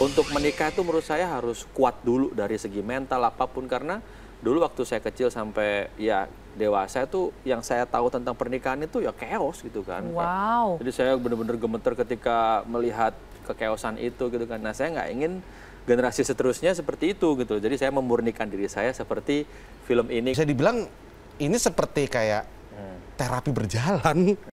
Untuk menikah itu menurut saya harus kuat dulu dari segi mental apapun, karena dulu waktu saya kecil sampai ya dewasa itu yang saya tahu tentang pernikahan itu ya chaos gitu kan. Wow. Jadi saya benar-benar gemeter ketika melihat kechaosan itu gitu kan. Nah, saya nggak ingin generasi seterusnya seperti itu gitu. Jadi saya memurnikan diri saya seperti film ini. Bisa dibilang ini seperti kayak terapi berjalan.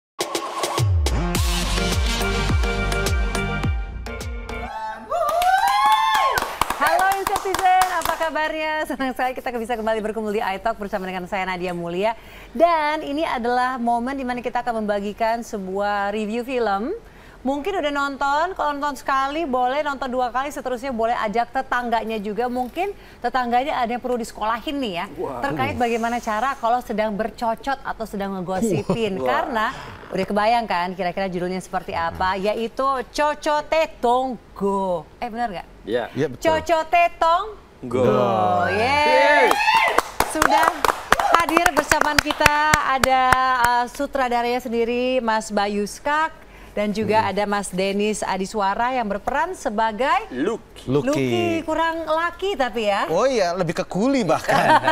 Apa kabarnya? Senang sekali kita bisa kembali berkumpul di iTalk bersama dengan saya Nadia Mulia. Dan ini adalah momen dimana kita akan membagikan sebuah review film. Mungkin udah nonton, kalau nonton sekali boleh, nonton 2 kali, seterusnya boleh ajak tetangganya juga. Mungkin tetangganya ada yang perlu disekolahin nih ya. Terkait bagaimana cara kalau sedang bercocot atau sedang ngegosipin. Karena udah kebayang kan kira-kira judulnya seperti apa, yaitu Cocote Tonggo. Benar nggak? Iya. Iya betul. Cocote Tonggo. Yeay. Sudah hadir bersama kita ada sutradaranya sendiri Mas Bayu Skak, dan juga ada Mas Denis Adiswara yang berperan sebagai Lucky. Kurang laki tapi ya. Oh iya, lebih ke kuli bahkan.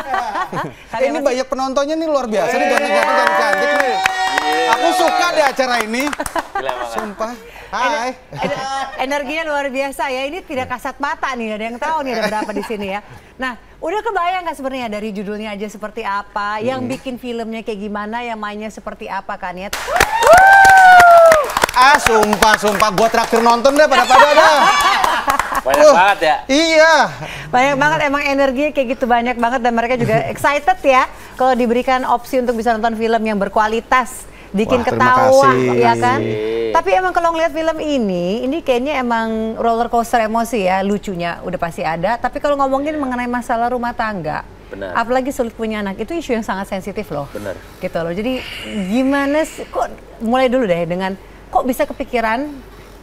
Ini banyak penontonnya nih, luar biasa nih, ganteng-ganteng cantik nih. Aku suka deh acara ini. Sumpah. Hai. Energinya luar biasa ya. Ini tidak kasat mata nih, ada yang tahu nih ada berapa di sini ya. Nah, udah kebayang nggak sebenarnya dari judulnya aja seperti apa, yang bikin filmnya kayak gimana, yang mainnya seperti apa kan ya? Sumpah, gua traktir nonton deh pada dah. Banyak banget ya? Iya. Banyak banget, emang energinya kayak gitu banyak banget, dan mereka juga excited ya kalau diberikan opsi untuk bisa nonton film yang berkualitas, bikin ketawa, ya kan? Tapi emang kalau ngeliat film ini kayaknya emang roller coaster emosi ya, lucunya udah pasti ada. Tapi kalau ngomongin mengenai masalah rumah tangga, benar, apalagi sulit punya anak, itu isu yang sangat sensitif loh. Benar. Gitu loh. Jadi gimana sih, kok mulai dulu deh dengan kok bisa kepikiran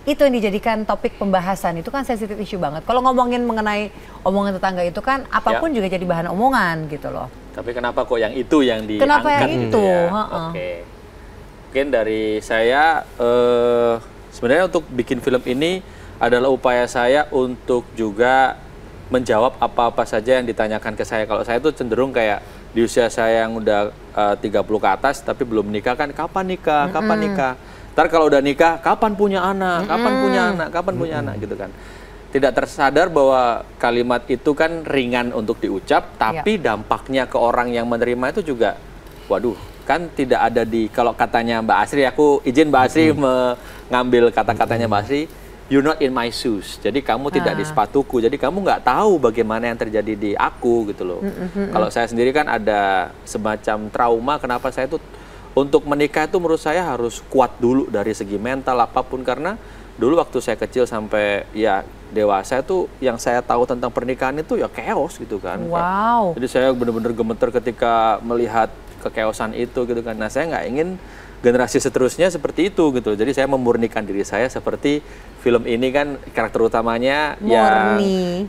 itu yang dijadikan topik pembahasan, itu kan sensitif isu banget. Kalau ngomongin mengenai omongan tetangga itu kan apapun juga jadi bahan omongan gitu loh. Tapi kenapa kok yang itu yang diangkat? Kenapa yang gitu itu? Ya? Oke. Mungkin dari saya sebenarnya untuk bikin film ini adalah upaya saya untuk juga menjawab apa-apa saja yang ditanyakan ke saya. Kalau saya tuh cenderung kayak di usia saya yang udah 30 ke atas tapi belum menikah kan, kapan nikah? Kapan nikah? Ntar kalau udah nikah, kapan punya anak? Kapan punya anak? Kapan punya anak? Gitu kan. Tidak tersadar bahwa kalimat itu kan ringan untuk diucap, tapi dampaknya ke orang yang menerima itu juga, waduh, kan tidak ada di, kalau katanya Mbak Asri, aku izin Mbak Asri mengambil kata-katanya Mbak Asri, you're not in my shoes. Jadi kamu tidak di sepatuku, jadi kamu nggak tahu bagaimana yang terjadi di aku gitu loh. Kalau saya sendiri kan ada semacam trauma, kenapa saya tuh untuk menikah itu menurut saya harus kuat dulu dari segi mental apapun, karena dulu waktu saya kecil sampai ya dewasa itu yang saya tahu tentang pernikahan itu ya chaos gitu kan. Wow. Jadi saya benar-benar gemeter ketika melihat kechaosan itu gitu kan. Nah, saya nggak ingin generasi seterusnya seperti itu gitu. Jadi saya memurnikan diri saya seperti film ini kan, karakter utamanya yang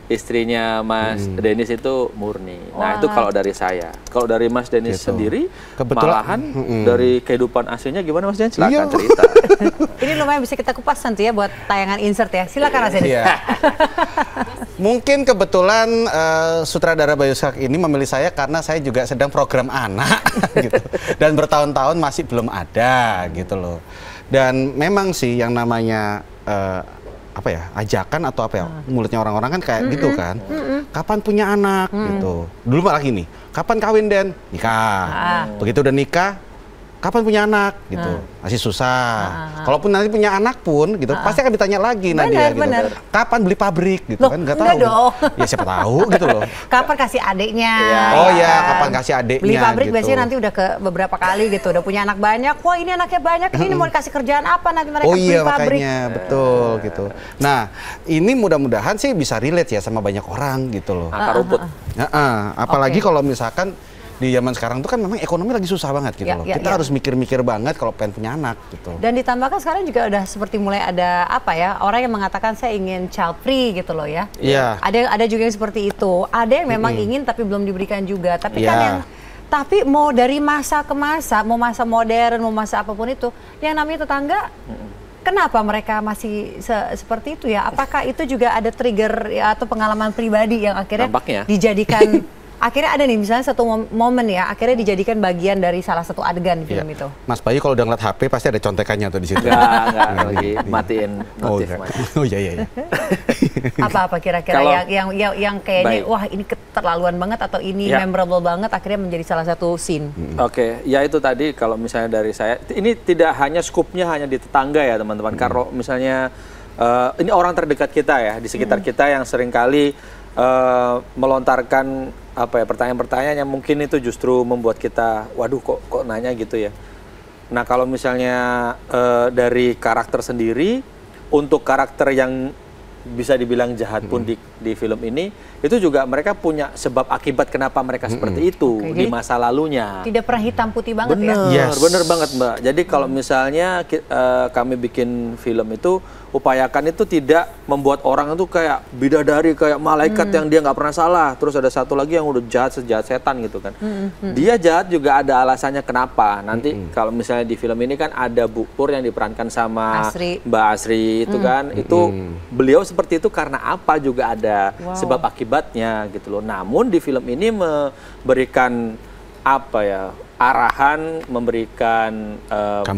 istrinya Mas Denis itu Murni. Nah, itu kalau dari saya. Kalau dari Mas Denis sendiri, malahan dari kehidupan aslinya gimana Mas Denis? Silakan cerita. Ini lumayan bisa kita kupas nanti ya buat tayangan insert ya. Silakan Mas Denis. Mungkin kebetulan sutradara Bayu Skak ini memilih saya karena saya juga sedang program anak gitu. Dan bertahun-tahun masih belum ada gitu loh. Dan memang sih yang namanya apa ya, ajakan atau apa ya, mulutnya orang-orang kan kayak gitu kan. Kapan punya anak gitu. Dulu malah gini, kapan kawin Den? Nikah. Begitu udah nikah, kapan punya anak gitu. Masih susah. Kalaupun nanti punya anak pun gitu, pasti akan ditanya lagi Nadia gitu. Kapan beli pabrik gitu. Loh, kan nggak tahu. Ya siapa tahu gitu loh. Kapan kasih adiknya? Oh ya, kapan kasih adiknya? Beli pabrik gitu. biasanya nanti udah ke beberapa kali gitu, udah punya anak banyak. Wah, ini anaknya banyak, ini mau dikasih kerjaan apa nanti mereka beli pabrik. Makanya betul gitu. Nah, ini mudah-mudahan sih bisa relate ya sama banyak orang gitu loh. Akar rumput. Apalagi kalau misalkan di zaman sekarang tuh kan memang ekonomi lagi susah banget gitu loh. Kita harus mikir-mikir banget kalau pengen punya anak gitu. Dan ditambahkan sekarang juga udah seperti mulai ada apa ya, orang yang mengatakan saya ingin child free gitu loh ya. Iya. Ada juga yang seperti itu. Ada yang memang ingin tapi belum diberikan juga. Tapi kan yang mau dari masa ke masa, mau masa modern, mau masa apapun itu, yang namanya tetangga kenapa mereka masih seperti itu ya? Apakah itu juga ada trigger ya, atau pengalaman pribadi yang akhirnya Nampaknya. dijadikan akhirnya ada nih misalnya satu momen ya, akhirnya dijadikan bagian dari salah satu adegan di film itu. Mas Bayu kalau udah ngeliat HP pasti ada contekannya tuh di situ. Enggak lagi matiin Oh, notif. oh iya. Apa kira-kira yang kayaknya Baik. wah ini keterlaluan banget atau ini Ya. memorable banget akhirnya menjadi salah satu scene. Oke, ya itu tadi kalau misalnya dari saya, ini tidak hanya skupnya hanya di tetangga ya teman-teman. Kalau misalnya ini orang terdekat kita ya, di sekitar kita yang seringkali melontarkan pertanyaan-pertanyaan yang mungkin itu justru membuat kita, waduh kok nanya gitu ya. Nah kalau misalnya dari karakter sendiri, untuk karakter yang bisa dibilang jahat pun di film ini, itu juga mereka punya sebab akibat kenapa mereka seperti itu di masa lalunya. Tidak pernah hitam putih banget Bener, ya. bener banget Mbak. Jadi kalau misalnya kami bikin film itu, upayakan itu tidak membuat orang itu kayak bidadari, kayak malaikat yang dia nggak pernah salah. Terus ada satu lagi yang udah jahat sejahat setan gitu kan. Dia jahat juga ada alasannya kenapa. Nanti kalau misalnya di film ini kan ada Bu Pur yang diperankan sama Asri. Mbak Asri itu kan. Itu beliau seperti itu karena apa juga ada sebab akibatnya gitu loh. Namun di film ini memberikan arahan, memberikan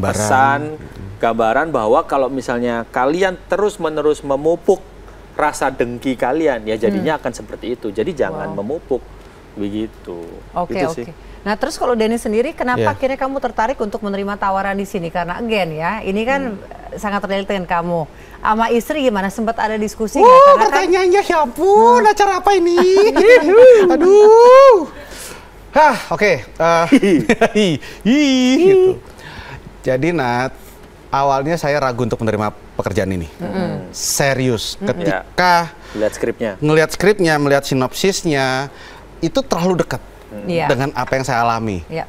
pesan, gambaran bahwa kalau misalnya kalian terus-menerus memupuk rasa dengki kalian, ya jadinya akan seperti itu. Jadi jangan memupuk begitu. Oke, Gitu oke. sih. Nah terus kalau Denny sendiri, kenapa akhirnya kamu tertarik untuk menerima tawaran di sini? Karena again ya, ini kan sangat relate dengan kamu. Sama istri gimana? Sempat ada diskusi nggak? Karena kan Pertanyaannya ya ampun, acara apa ini? Aduh. Oke. Gitu. Jadi Nat, awalnya saya ragu untuk menerima pekerjaan ini. Serius. Ketika Lihat skripnya. ngelihat skripnya, melihat sinopsisnya, itu terlalu dekat Iya. dengan apa yang saya alami. ya.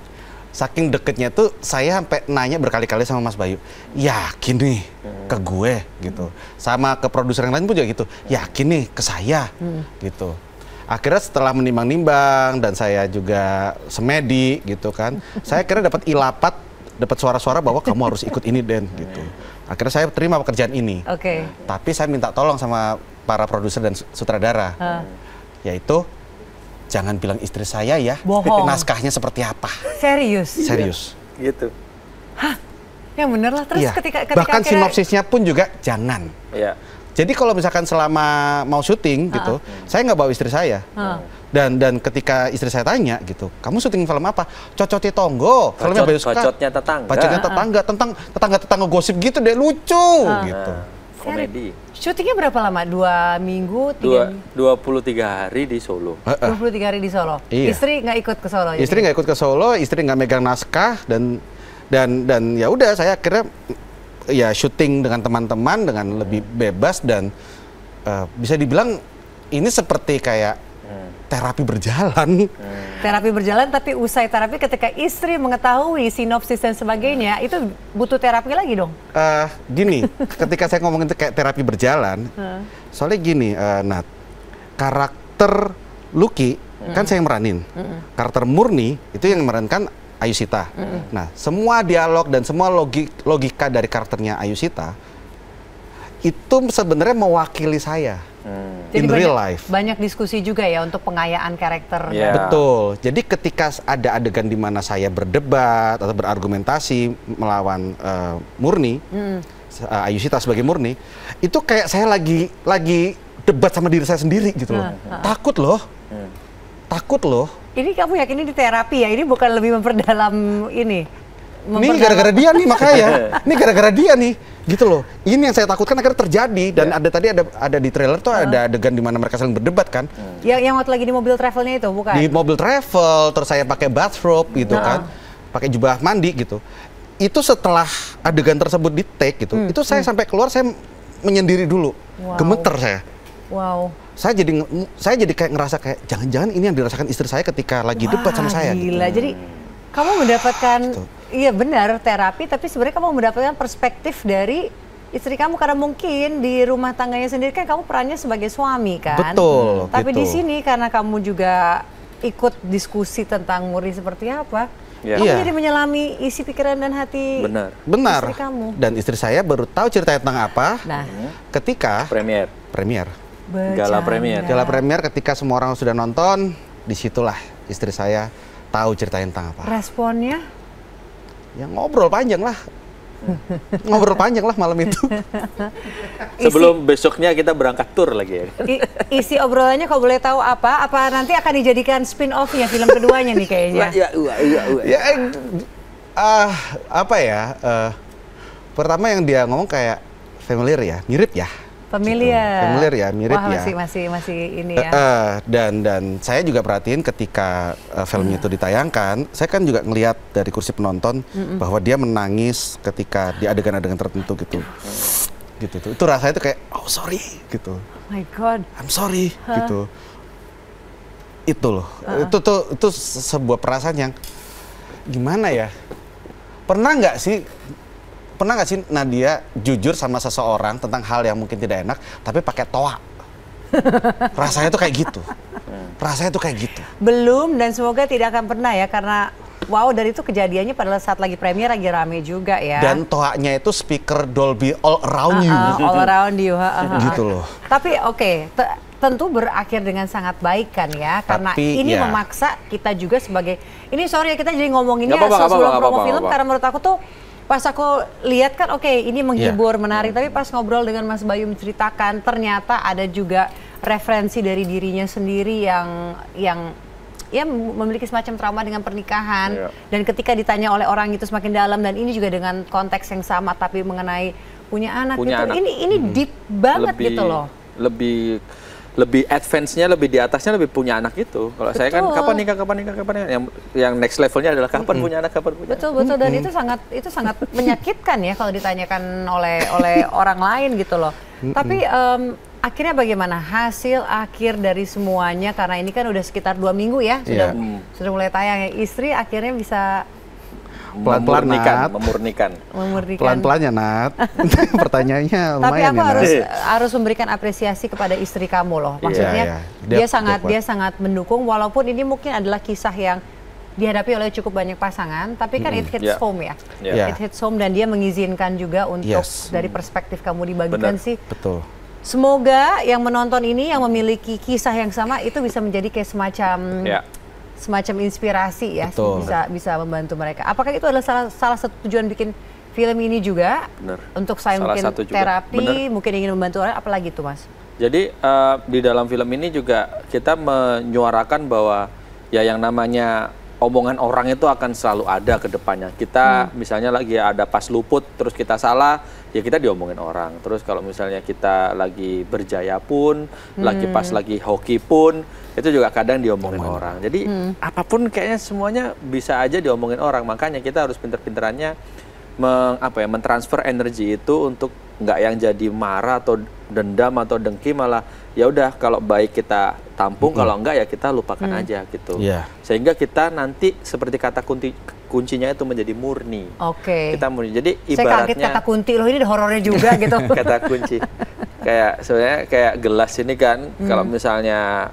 Saking deketnya tuh saya sampai nanya berkali-kali sama Mas Bayu, yakin nih ke gue gitu, sama ke produser yang lain pun juga gitu, yakin nih ke saya gitu. Akhirnya setelah menimbang-nimbang dan saya juga semedi gitu kan, saya akhirnya dapat ilapat, dapat suara-suara bahwa kamu harus ikut ini Den gitu. Akhirnya saya terima pekerjaan ini. Oke. Tapi saya minta tolong sama para produser dan sutradara, yaitu jangan bilang istri saya ya, Bohong. naskahnya seperti apa. Serius? Serius. Gitu. Yang bener lah. Terus Iya. ketika Bahkan akhirnya- sinopsisnya pun juga jangan. Iya. Jadi kalau misalkan selama mau syuting gitu, saya nggak bawa istri saya. Dan ketika istri saya tanya gitu, kamu syuting film apa? Cocoti Tonggo, filmnya Bayu Skak. Bacotnya tetangga. Bacotnya tetangga, tentang tetangga-tetangga gosip gitu deh, lucu gitu. Komedi. Syutingnya berapa lama? 2 minggu? 23 hari di Solo. 23 hari di Solo. Iya. Istri nggak ikut ke Solo? Istri nggak ikut ke Solo, istri nggak megang naskah dan ya udah saya akhirnya ya syuting dengan teman-teman dengan lebih bebas dan bisa dibilang ini seperti kayak terapi berjalan. Terapi berjalan, tapi usai terapi ketika istri mengetahui sinopsis dan sebagainya, itu butuh terapi lagi dong? Gini, ketika saya ngomongin itu kayak terapi berjalan, soalnya gini, Nat, karakter Lucky kan saya yang meranin, karakter Murni itu yang memerankan Ayusita. Nah, semua dialog dan semua logika dari karakternya Ayusita itu sebenarnya mewakili saya. Jadi In real life. banyak diskusi juga ya untuk pengayaan karakter. Iya. Betul. Jadi ketika ada adegan di mana saya berdebat atau berargumentasi melawan Murni, Ayusita sebagai Murni, itu kayak saya lagi debat sama diri saya sendiri gitu loh. Takut loh. Takut loh. Ini kamu yakin ini terapi ya? Ini bukan lebih memperdalam ini? Ini gara-gara dia nih makanya. Ini gara-gara dia nih. Gitu loh. Ini yang saya takutkan akhirnya terjadi dan ada di trailer tuh ada adegan di mana mereka saling berdebat kan. Yang waktu lagi di mobil travelnya itu, bukan? Di mobil travel, terus saya pakai bathrobe gitu kan. Pakai jubah mandi gitu. Itu setelah adegan tersebut di take gitu. Itu saya sampai keluar saya menyendiri dulu. Wow. Gemeter saya. Wow. Saya jadi kayak ngerasa kayak jangan-jangan ini yang dirasakan istri saya ketika lagi debat sama saya gitu. Gila. Jadi kamu mendapatkan, iya benar terapi, tapi sebenarnya kamu mendapatkan perspektif dari istri kamu karena mungkin di rumah tangganya sendiri kan kamu perannya sebagai suami kan. Betul. Tapi gitu. di sini karena kamu juga ikut diskusi tentang Murni seperti apa, Ya. Kamu Iya. jadi menyelami isi pikiran dan hati Benar. istri kamu. Dan istri saya baru tahu ceritanya tentang apa Nah, ketika Premier. Gala premier. Gala premier ketika semua orang sudah nonton, disitulah istri saya tahu ceritanya tentang apa. responnya? Ya ngobrol panjang lah. Ngobrol panjang lah malam itu. Sebelum besoknya kita berangkat tur lagi ya. Isi obrolannya kalau boleh tahu apa? Apa nanti akan dijadikan spin-off-nya film keduanya nih kayaknya? Ya, apa ya? Pertama yang dia ngomong kayak familiar ya, mirip ya. Familiar ya, mirip Wah, ya. masih ini ya. Dan saya juga perhatiin ketika film itu ditayangkan, saya kan juga ngelihat dari kursi penonton bahwa dia menangis ketika di adegan-adegan tertentu gitu. Gitu tuh. Itu rasanya itu kayak oh sorry gitu. Oh my God. I'm sorry gitu. Itu loh. Itu sebuah perasaan yang gimana ya? Pernah nggak sih Nadia jujur sama seseorang tentang hal yang mungkin tidak enak, tapi pakai toa? Rasanya tuh kayak gitu. Rasanya tuh kayak gitu. Belum, dan semoga tidak akan pernah ya, karena wow, dari itu kejadiannya pada saat lagi premier lagi rame juga ya. Dan toanya itu speaker Dolby all around you. All around you. Gitu loh. Tapi oke, tentu berakhir dengan sangat baik kan ya, karena Tapi, ini ya. memaksa kita juga sebagai, ini sorry ya kita jadi ngomonginnya Nggak apa-apa, sebelum nggak promo apa-apa, film, nggak karena menurut aku tuh pas aku lihat kan oke, ini menghibur, menarik, tapi pas ngobrol dengan Mas Bayu menceritakan ternyata ada juga referensi dari dirinya sendiri yang ya memiliki semacam trauma dengan pernikahan. Iya. Dan ketika ditanya oleh orang itu semakin dalam, dan ini juga dengan konteks yang sama tapi mengenai punya anak Punya gitu. anak. Ini deep banget gitu loh. Lebih advance-nya, lebih di atasnya, lebih punya anak itu. Kalau saya kan Betul. kapan nikah. Yang next levelnya adalah kapan punya anak. Betul, dan itu sangat menyakitkan ya kalau ditanyakan oleh orang lain gitu loh. Tapi akhirnya bagaimana hasil akhir dari semuanya, karena ini kan udah sekitar 2 minggu ya sudah mulai tayang ya. Istri akhirnya bisa Pelan-pelan, Nat. memurnikan. Pelan-pelan ya, Nat. Pertanyaannya Tapi lumayan aku ya, Nat. harus memberikan apresiasi kepada istri kamu loh. Maksudnya Iya. dia sangat mendukung, walaupun ini mungkin adalah kisah yang dihadapi oleh cukup banyak pasangan, tapi kan it hits home ya. Yeah. It hits home, dan dia mengizinkan juga untuk dari perspektif kamu dibagikan sih. Betul. Semoga yang menonton ini yang memiliki kisah yang sama itu bisa menjadi kayak semacam inspirasi ya, Betul. bisa membantu mereka. Apakah itu adalah salah satu tujuan bikin film ini juga? Bener. Untuk saya Salah mungkin satu juga. terapi, Bener. mungkin ingin membantu orang, apalagi itu Mas? Jadi di dalam film ini juga kita menyuarakan bahwa ya yang namanya omongan orang itu akan selalu ada ke depannya. Kita misalnya lagi ada pas luput terus kita salah, ya kita diomongin orang. Terus kalau misalnya kita lagi berjaya pun, lagi hoki pun, itu juga kadang diomongin orang. Jadi apapun kayaknya semuanya bisa aja diomongin orang. Makanya kita harus pinter-pinterannya mentransfer energi itu untuk nggak yang jadi marah atau dendam atau dengki, malah ya udah kalau baik kita tampung, kalau enggak ya kita lupakan aja gitu. Sehingga kita nanti seperti kata kuncinya itu menjadi murni. Oke. Kita murni. Jadi Saya kaget ibaratnya kata kunti loh, ini ada horornya juga gitu. kata kunci. Kayak sebenarnya kayak gelas ini kan, kalau misalnya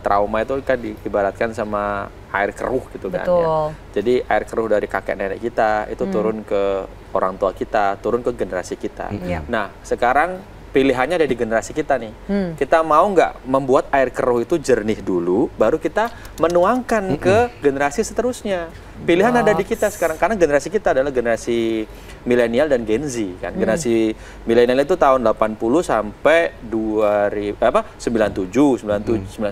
trauma itu kan diibaratkan sama air keruh gitu kan ya. Jadi air keruh dari kakek nenek kita itu turun ke orang tua kita, turun ke generasi kita. Nah, sekarang pilihannya ada di generasi kita nih. Kita mau nggak membuat air keruh itu jernih dulu, baru kita menuangkan ke generasi seterusnya. Pilihan ada di kita sekarang, karena generasi kita adalah generasi milenial dan Gen Z kan. Generasi milenial itu tahun 80 sampai 97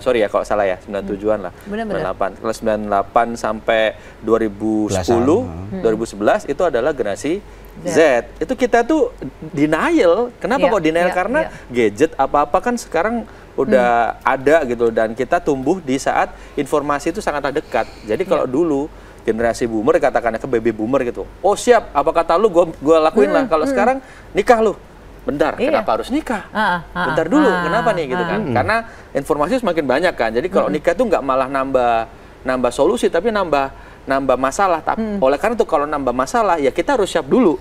sorry ya kalau salah ya, 97-an lah. 98. Kalau 98 sampai 2010, 2011 itu adalah generasi Z. Itu kita tuh denial. Kenapa kok denial? Karena gadget apa-apa kan sekarang udah ada gitu, dan kita tumbuh di saat informasi itu sangat dekat. Jadi kalau dulu generasi boomer, katakannya ke baby boomer gitu, oh siap, apa kata lu gua lakuin lah. Kalau sekarang nikah lu, bentar, kenapa harus nikah? Bentar dulu, kenapa nih gitu kan? Karena informasi semakin banyak kan. Jadi kalau nikah tuh nggak malah nambah solusi, tapi nambah masalah. Oleh karena itu kalau nambah masalah ya kita harus siap dulu,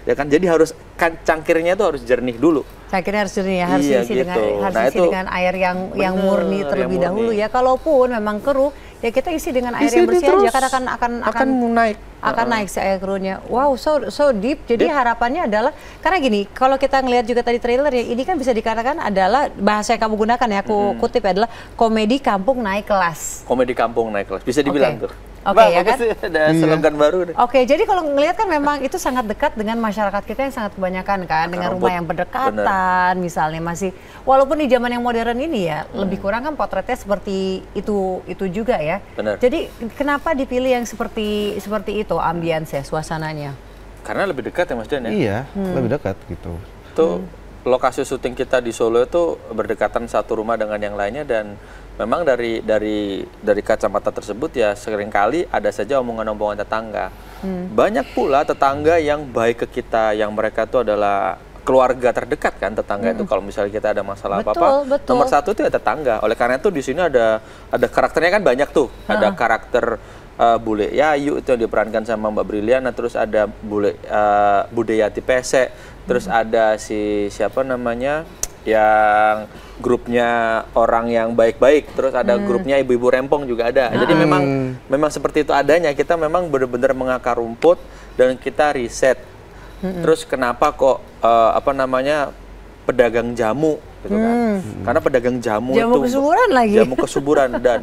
ya kan. Jadi harus cangkirnya itu harus jernih dulu. Akhirnya harus ini ya, harus Iya, diisi gitu. diisi Itu dengan air yang murni bener, terlebih yang dahulu murni. ya. Kalaupun memang keruh, ya kita isi dengan air Isi yang bersih terus, aja karena akan naik. akan naik si air keruhnya. Wow, so deep. Jadi harapannya adalah karena gini, kalau kita ngelihat juga tadi trailer ya, ini kan bisa dikatakan adalah bahasa yang kamu gunakan ya, aku kutip adalah komedi kampung naik kelas. Komedi kampung naik kelas, bisa dibilang Oke. tuh. Oke, Bang, ya bagus kan? sih, ada slogan baru deh. Oke, jadi kalau ngelihat kan memang itu sangat dekat dengan masyarakat kita yang sangat kebanyakan kan, dengan rumah yang berdekatan misalnya masih, walaupun di zaman yang modern ini ya, lebih kurang kan potretnya seperti itu juga ya. Benar. Jadi kenapa dipilih yang seperti itu ambience ya, suasananya? Karena lebih dekat ya Mas Dan ya. Iya, lebih dekat gitu. Itu lokasi syuting kita di Solo itu berdekatan satu rumah dengan yang lainnya, dan memang dari kacamata tersebut ya seringkali ada saja omongan-omongan tetangga. Banyak pula tetangga yang baik ke kita, yang mereka itu adalah keluarga terdekat kan tetangga itu. Kalau misalnya kita ada masalah apa-apa, Betul. nomor satu itu ya tetangga. Oleh karena itu di sini ada karakternya kan banyak tuh. Ada karakter Bule Yayu itu yang diperankan sama Mbak Briliana, terus ada Budayati Pesek, terus ada siapa namanya yang grupnya orang yang baik-baik, terus ada grupnya ibu-ibu rempong juga ada. Jadi memang seperti itu adanya. Kita memang benar-benar mengakar rumput dan kita riset. Terus kenapa kok pedagang jamu gitu kan? Karena pedagang jamu itu kesuburan lagi. jamu kesuburan, dan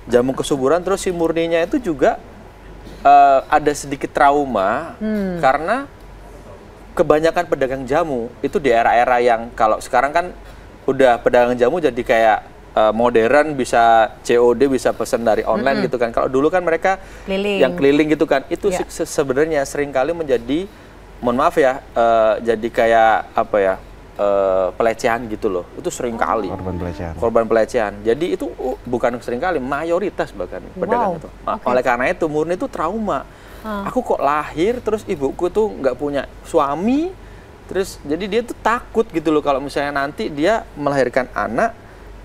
jamu kesuburan terus si murninya itu juga ada sedikit trauma karena kebanyakan pedagang jamu itu di era-era yang kalau sekarang kan udah pedagang jamu jadi kayak modern, bisa COD, bisa pesan dari online gitu kan. Kalau dulu kan mereka yang keliling gitu kan, itu sebenarnya seringkali menjadi, mohon maaf ya, jadi kayak apa ya, pelecehan gitu loh. Itu seringkali korban pelecehan. Jadi itu bukan seringkali, mayoritas bahkan pedagang itu. Oleh karena itu Murni itu trauma. Aku kok lahir terus ibuku tuh nggak punya suami, terus jadi dia tuh takut gitu loh kalau misalnya nanti dia melahirkan anak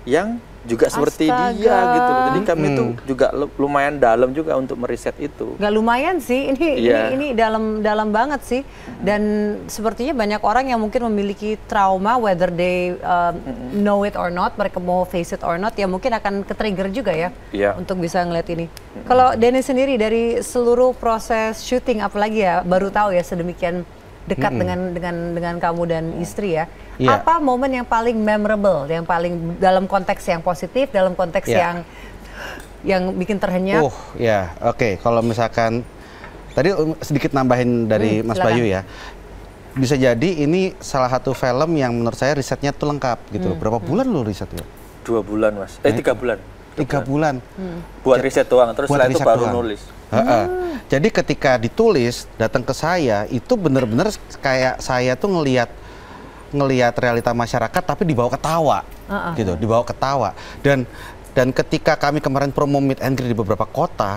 yang juga seperti dia gitu. Jadi kami tuh juga lumayan dalam juga untuk meriset itu. Gak lumayan sih, ini dalam banget sih. Dan sepertinya banyak orang yang mungkin memiliki trauma, whether they know it or not, mereka mau face it or not, ya mungkin akan ke-trigger juga ya untuk bisa ngeliat ini. Kalau Denny sendiri dari seluruh proses syuting, apalagi ya baru tahu ya sedemikian dekat dengan kamu dan istri ya. Apa momen yang paling memorable, yang paling dalam konteks yang positif, dalam konteks yang bikin terhenyak? Oke. Kalau misalkan tadi sedikit nambahin dari Mas Bayu ya. Bisa jadi ini salah satu film yang menurut saya risetnya tuh lengkap gitu. Berapa bulan lo risetnya? 2 bulan Mas. 3 bulan. 3 bulan. Buat riset doang, terus setelah itu baru nulis. Jadi ketika ditulis, datang ke saya, itu benar-benar kayak saya tuh ngelihat realita masyarakat tapi dibawa ketawa, gitu, dibawa ketawa. Dan ketika kami kemarin promo meet and greet di beberapa kota,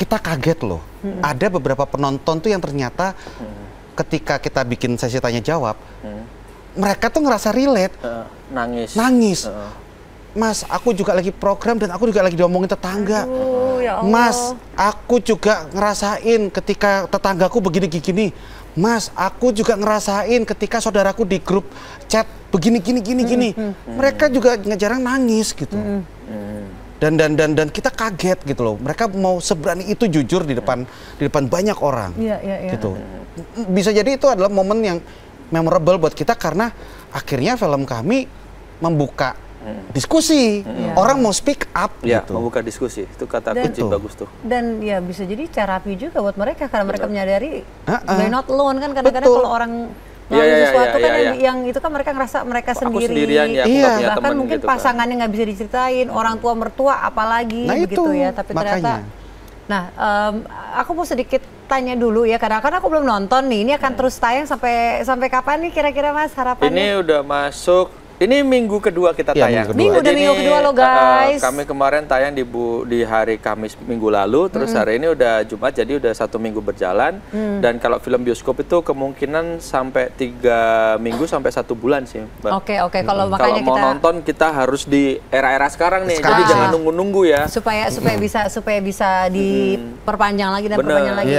kita kaget loh. Ada beberapa penonton tuh yang ternyata ketika kita bikin sesi tanya jawab, mereka tuh ngerasa relate, nangis. Mas, aku juga lagi program dan aku juga lagi diomongin tetangga. Ya Allah. Mas, aku juga ngerasain ketika tetanggaku begini-gini. Mas, aku juga ngerasain ketika saudaraku di grup chat begini. Mereka juga jarang nangis gitu. Dan kita kaget gitu loh. Mereka mau seberani itu jujur di depan banyak orang. Gitu. Bisa jadi itu adalah momen yang memorable buat kita karena akhirnya film kami membuka diskusi, orang mau speak up gitu. Membuka diskusi, itu kata kunci bagus tuh. Dan ya bisa jadi terapi juga buat mereka karena mereka menyadari they're not alone kan, kadang-kadang kalau orang ngalamin sesuatu kan yang itu kan mereka ngerasa mereka sendiri. Sendirian ya, bahkan mungkin gitu pasangannya nggak bisa diceritain, orang tua mertua apalagi begitu ya. Tapi ternyata, aku mau sedikit tanya dulu ya, karena aku belum nonton nih. Ini akan terus tayang sampai kapan nih kira-kira Mas harapannya? Ini udah masuk. Ini minggu kedua kita tayang. Minggu kedua lo guys. Kami kemarin tayang di hari Kamis minggu lalu, terus hari ini udah Jumat, jadi udah 1 minggu berjalan. Dan kalau film bioskop itu kemungkinan sampai 3 minggu sampai 1 bulan sih, Mbak. Oke. Kalau makanya mau nonton kita harus di era-era sekarang nih, jadi jangan nunggu-nunggu ya. Supaya bisa diperpanjang lagi dan perpanjang lagi.